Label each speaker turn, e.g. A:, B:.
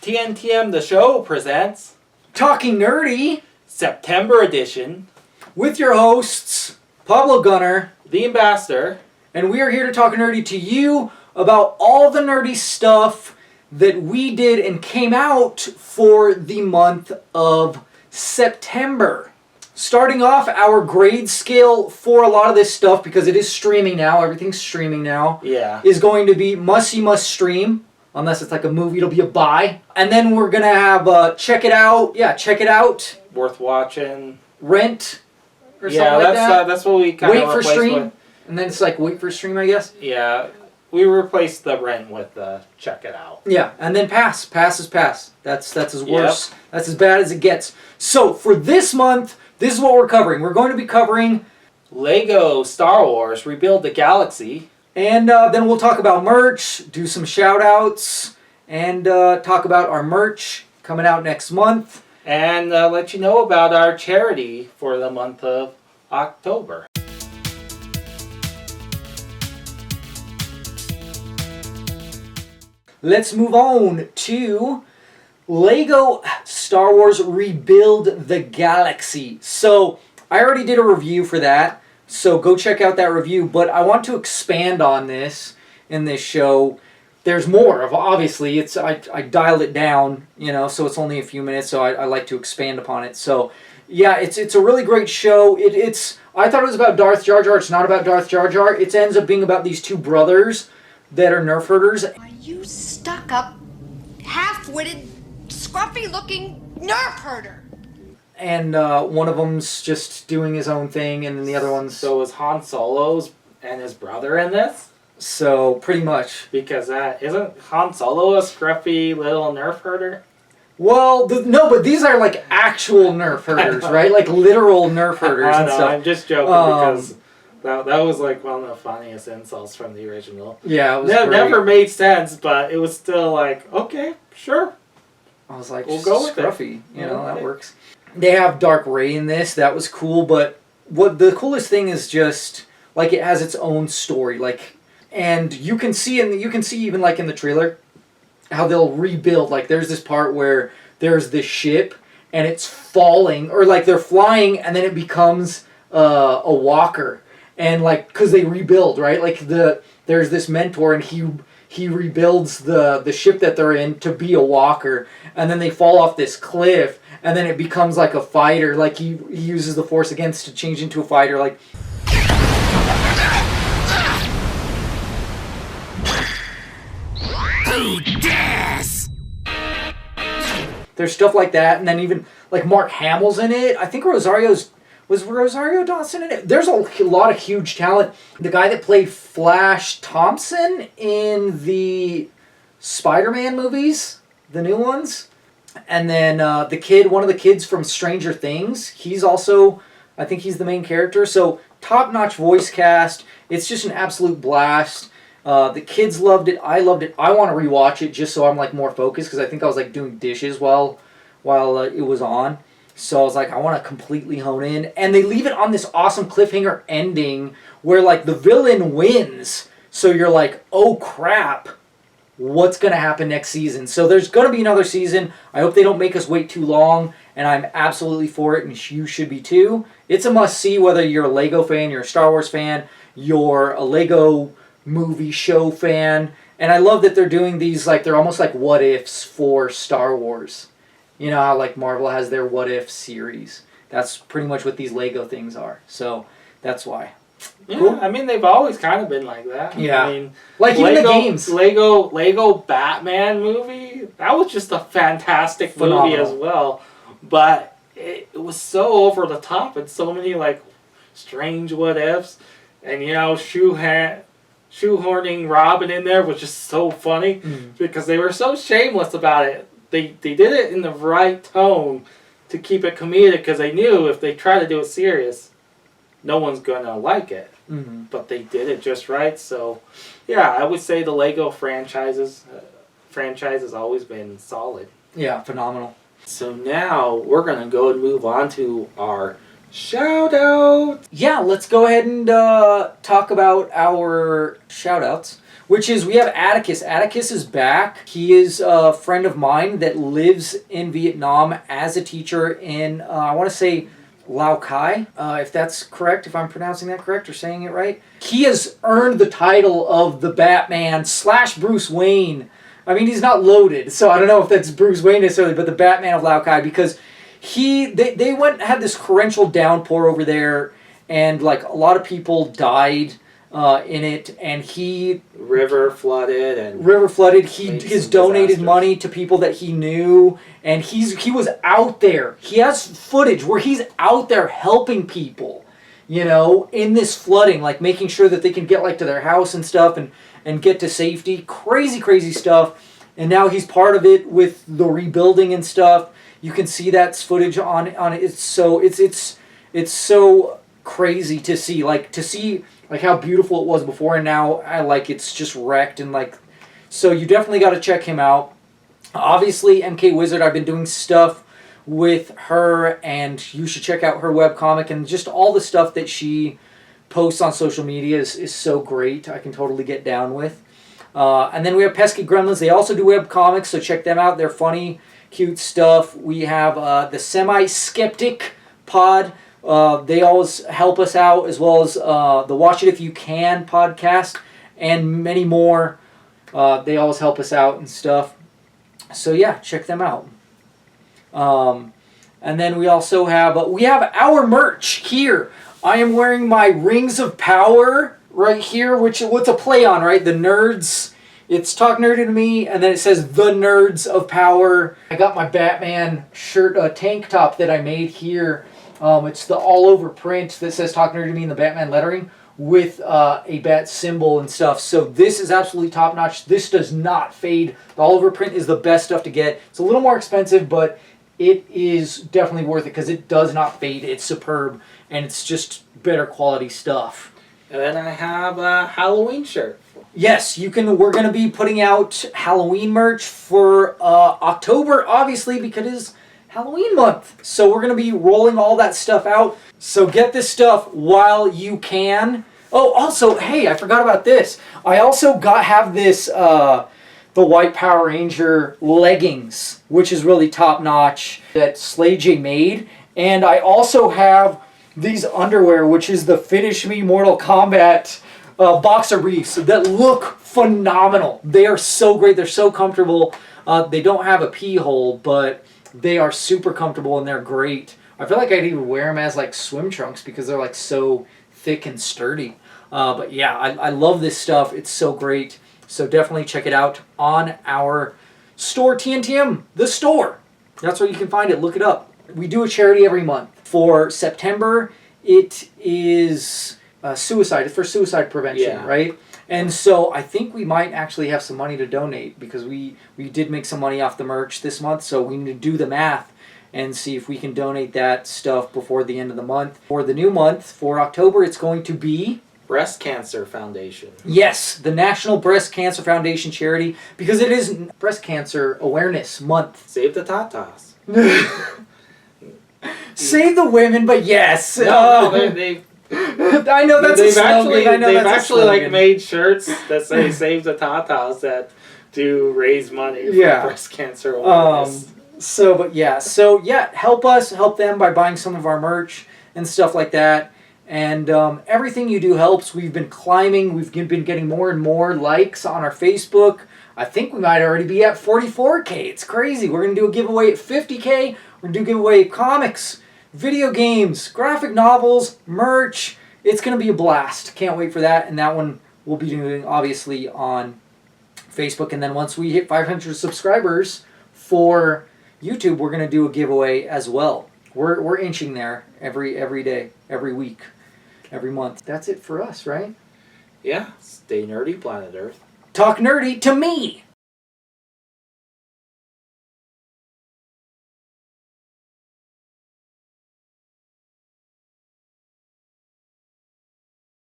A: TNTMTheShow presents
B: Talking Nerdy
A: September edition
B: with your hosts, Pablo Gunner,
A: The Ambassador,
B: and we are here to talk nerdy to you about all the nerdy stuff that we did and came out for the month of September. Starting off, our grade scale for a lot of this stuff, because it is streaming now, everything's streaming now, is going to be must-see, must-stream. Unless it's like a movie, it'll be a buy. And then we're going to have check it out. Yeah, check it out.
A: Worth watching.
B: Rent or something like that.
A: That's what we kind of
B: wait for stream. With. And then it's like wait for stream, I guess.
A: Yeah, we replaced the rent with check it out.
B: Yeah, and then pass. Pass is pass. That's as worse. Yep. That's as bad as it gets. So for this month, this is what we're covering. We're going to be covering
A: Lego Star Wars Rebuild the Galaxy.
B: And then we'll talk about merch, do some shout-outs, and talk about our merch coming out next month.
A: And let you know about our charity for the month of October.
B: Let's move on to Lego Star Wars Rebuild the Galaxy. So, I already did a review for that. So go check out that review, but I want to expand on this in this show. There's more of, obviously, I dialed it down, so it's only a few minutes, so I like to expand upon it. So yeah, it's a really great show. I thought it was about Darth Jar Jar. It's not about Darth Jar Jar. It ends up being about these two brothers that are Nerf herders.
C: Are you stuck up, half-witted, scruffy-looking Nerf herder?
B: And one of them's just doing his own thing, and then the other one's...
A: So is Han Solo's and his brother in this?
B: So, pretty much.
A: Because isn't Han Solo a scruffy little Nerf herder?
B: Well, no, but these are like actual Nerf herders, right? Like literal Nerf herders and stuff.
A: I'm just joking because that was like one of the funniest insults from the original.
B: Yeah, it was
A: great. Never made sense, but it was still like, okay, sure.
B: I was like,
A: we'll go with
B: scruffy, that works. They have Dark Ray in this. That was cool, but what the coolest thing is just like it has its own story. And you can see even like in the trailer how they'll rebuild. Like there's this part where there's this ship and it's falling, or like they're flying and then it becomes a walker, and like because they rebuild, right? Like there's this mentor and he rebuilds the ship that they're in to be a walker, and then they fall off this cliff. And then it becomes like a fighter, like he uses the Force against to change into a fighter, like... Who dares? There's stuff like that, and then even, like, Mark Hamill's in it. I think was Rosario Dawson in it? There's a lot of huge talent. The guy that played Flash Thompson in the Spider-Man movies, the new ones... And then one of the kids from Stranger Things, he's also, I think he's the main character. So, top-notch voice cast. It's just an absolute blast. The kids loved it. I loved it. I want to rewatch it just so I'm like more focused, because I think I was like doing dishes while it was on. So I was like, I want to completely hone in. And they leave it on this awesome cliffhanger ending where like the villain wins. So you're like, oh crap. What's going to happen next season? So there's going to be another season. I hope they don't make us wait too long, and I'm absolutely for it, and you should be too. It's a must-see whether you're a Lego fan, you're a Star Wars fan, you're a Lego movie show fan, and I love that they're doing these, like, they're almost like what-ifs for Star Wars. You know how, like, Marvel has their what-if series. That's pretty much what these Lego things are. So that's why.
A: Yeah,
B: cool.
A: I mean, they've always kind of been like that.
B: Yeah.
A: I mean,
B: like even the games.
A: Lego Batman movie, that was just a fantastic movie as well. But it was so over the top and so many, like, strange what-ifs. And, shoehorning Robin in there was just so funny because they were so shameless about it. They did it in the right tone to keep it comedic because they knew if they tried to do it serious, no one's going to like it. Mm-hmm. But they did it just right. So, yeah, I would say the Lego franchise has always been solid.
B: Yeah, phenomenal.
A: So now we're going to go and move on to our Shout out!
B: Yeah, let's go ahead and talk about our shout-outs, which is we have Atticus. Atticus is back. He is a friend of mine that lives in Vietnam as a teacher in, I want to say, Lao Cai, if that's correct, if I'm pronouncing that correct or saying it right. He has earned the title of the Batman / Bruce Wayne. I mean, he's not loaded, so I don't know if that's Bruce Wayne necessarily, but the Batman of Lao Cai, because they had this torrential downpour over there, and like a lot of people died in it, and
A: river flooded.
B: He has donated money to people that he knew, and he was out there. He has footage where he's out there helping people, you know, in this flooding, like making sure that they can get like to their house and stuff, and get to safety. Crazy stuff. And now he's part of it with the rebuilding and stuff. You can see that footage on it. It's so crazy to see like how beautiful it was before, and now it's just wrecked, and like, so you definitely got to check him out. Obviously, MK Wizard, I've been doing stuff with her, and you should check out her webcomic, and just all the stuff that she posts on social media is so great. I can totally get down with. And then we have Pesky Gremlins. They also do webcomics, so check them out. They're funny, cute stuff. We have the Semi-Skeptic Pod. They always help us out, as well as the Watch It If You Can podcast, and many more. They always help us out and stuff. So yeah, check them out. And then we also have our merch here. I am wearing my Rings of Power right here, what's a play on, right? The nerds. It's Talk Nerdy to Me, and then it says The Nerds of Power. I got my Batman shirt, tank top that I made here. It's the all-over print that says Talk Nerdy to Me in the Batman lettering with a bat symbol and stuff. So this is absolutely top-notch. This does not fade. The all-over print is the best stuff to get. It's a little more expensive, but it is definitely worth it because it does not fade. It's superb, and it's just better quality stuff.
A: And then I have a Halloween shirt.
B: Yes, we're going to be putting out Halloween merch for October, obviously, because it is Halloween month. So we're going to be rolling all that stuff out. So get this stuff while you can. Oh, also, hey, I forgot about this. I also have this, the White Power Ranger leggings, which is really top-notch, that Slay J made. And I also have these underwear, which is the Finish Me Mortal Kombat boxer briefs that look phenomenal. They are so great. They're so comfortable. They don't have a pee hole, but they are super comfortable and they're great. I feel like I'd even wear them as like swim trunks because they're like so thick and sturdy. But yeah, I love this stuff. It's so great. So definitely check it out on our store, TNTM, the store. That's where you can find it. Look it up. We do a charity every month. For September, it is suicide. It's for suicide prevention, right? And so I think we might actually have some money to donate because we did make some money off the merch this month. So we need to do the math and see if we can donate that stuff before the end of the month. For the new month, for October, it's going to be
A: Breast Cancer Foundation.
B: Yes, the National Breast Cancer Foundation charity, because it is Breast Cancer Awareness Month.
A: Save the tatas.
B: Save the women, but yes.
A: No, they
B: I know that's a slogan.
A: They've actually like made shirts that say "Save the tatas" that do raise money for breast cancer awareness.
B: So help us, help them by buying some of our merch and stuff like that. And everything you do helps. We've been climbing. We've been getting more and more likes on our Facebook. I think we might already be at 44K. It's crazy. We're going to do a giveaway at 50K. We're going to do a giveaway of comics, video games, graphic novels, merch. It's going to be a blast. Can't wait for that. And that one we'll be doing, obviously, on Facebook. And then once we hit 500 subscribers for YouTube, we're going to do a giveaway as well. We're inching there every day, every week, every month. That's it for us, right?
A: Yeah. Stay nerdy, planet Earth.
B: Talk nerdy to me.